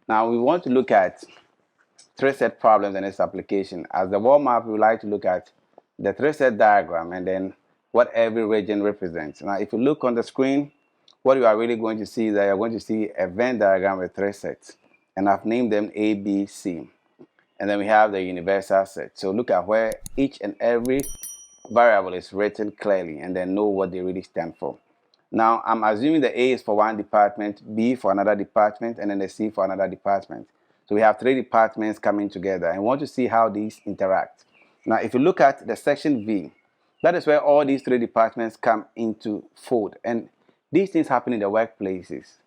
Now we want to look at three set problems in this application. As the warm-up, we would like to look at the three set diagram and then what every region represents. Now if you look on the screen, what you are really going to see is that you're going to see a Venn diagram with three sets, and I've named them A, B, C. And then we have the universal set. So look at where each and every variable is written clearly and then know what they really stand for. Now I'm assuming the A is for one department, B for another department, and then the C for another department. So we have three departments coming together and we want to see how these interact. Now if you look at the section V, that is where all these three departments come into fold, and these things happen in the workplaces.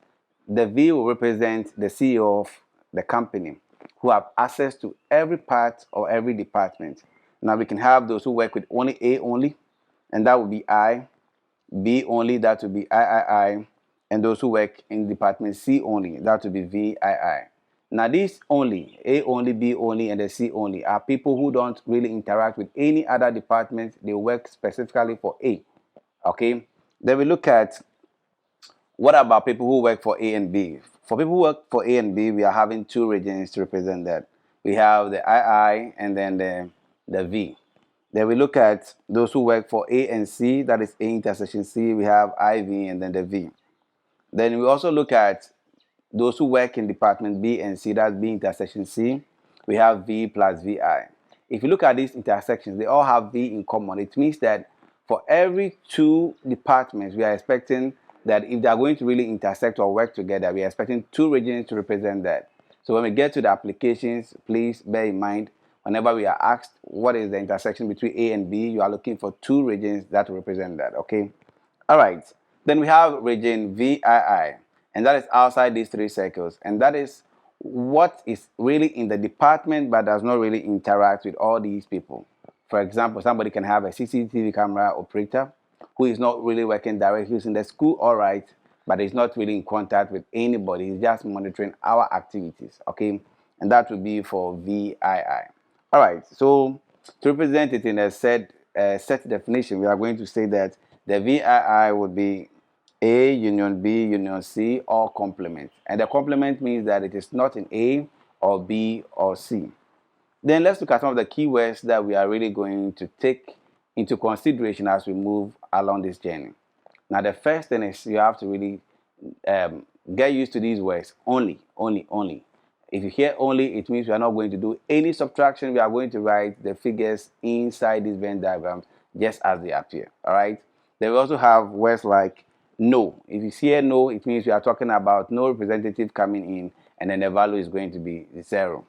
The V will represent the CEO of the company who have access to every part or every department. Now we can have those who work with only A only, and that would be I, B only, that would be III, and those who work in department C only, that would be VII. Now these only, A only, B only, and the C only, are people who don't really interact with any other department. They work specifically for A. Okay, then we look at what about people who work for A and B. For people who work for A and B, we are having two regions to represent that. We have the II and then the V. Then we look at those who work for A and C, that is A intersection C, we have IV and then the V. Then we also look at those who work in department B and C, that's B intersection C, we have V plus VI. If you look at these intersections, they all have V in common. It means that for every two departments, we are expecting that if they are going to really intersect or work together, we are expecting two regions to represent that. So when we get to the applications, please bear in mind, whenever we are asked what is the intersection between A and B, you are looking for two regions that represent that, okay? All right, then we have region VII, and that is outside these three circles, and that is what is really in the department but does not really interact with all these people. For example, somebody can have a CCTV camera operator who is not really working directly. He's in the school, all right, but he's not really in contact with anybody. He's just monitoring our activities, okay? And that would be for VII. All right, so to represent it in a set definition, we are going to say that the VII would be A union B union C, or complement. And the complement means that it is not in A or B or C. Then let's look at some of the keywords that we are really going to take into consideration as we move along this journey. Now the first thing is you have to really get used to these words: only, only, only. If you hear only, it means we are not going to do any subtraction. We are going to write the figures inside these Venn diagrams just as they appear. All right. Then we also have words like no. If you hear no, it means we are talking about no representative coming in, and then the value is going to be 0.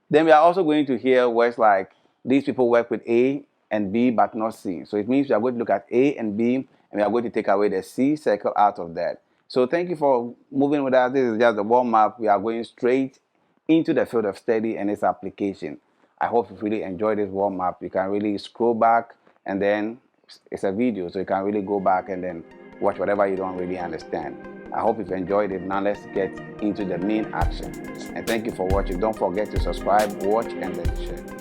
Then we are also going to hear words like these people work with A and B but not C. So it means we are going to look at A and B, and we are going to take away the C circle out of that. So thank you for moving with us. This is just the warm-up. We are going straight into the field of study and its application. I hope you really enjoyed this warm-up. You can really scroll back, and then it's a video, so you can really go back and then watch whatever you don't really understand. I hope you've enjoyed it. Now let's get into the main action. And thank you for watching. Don't forget to subscribe, watch, and then share.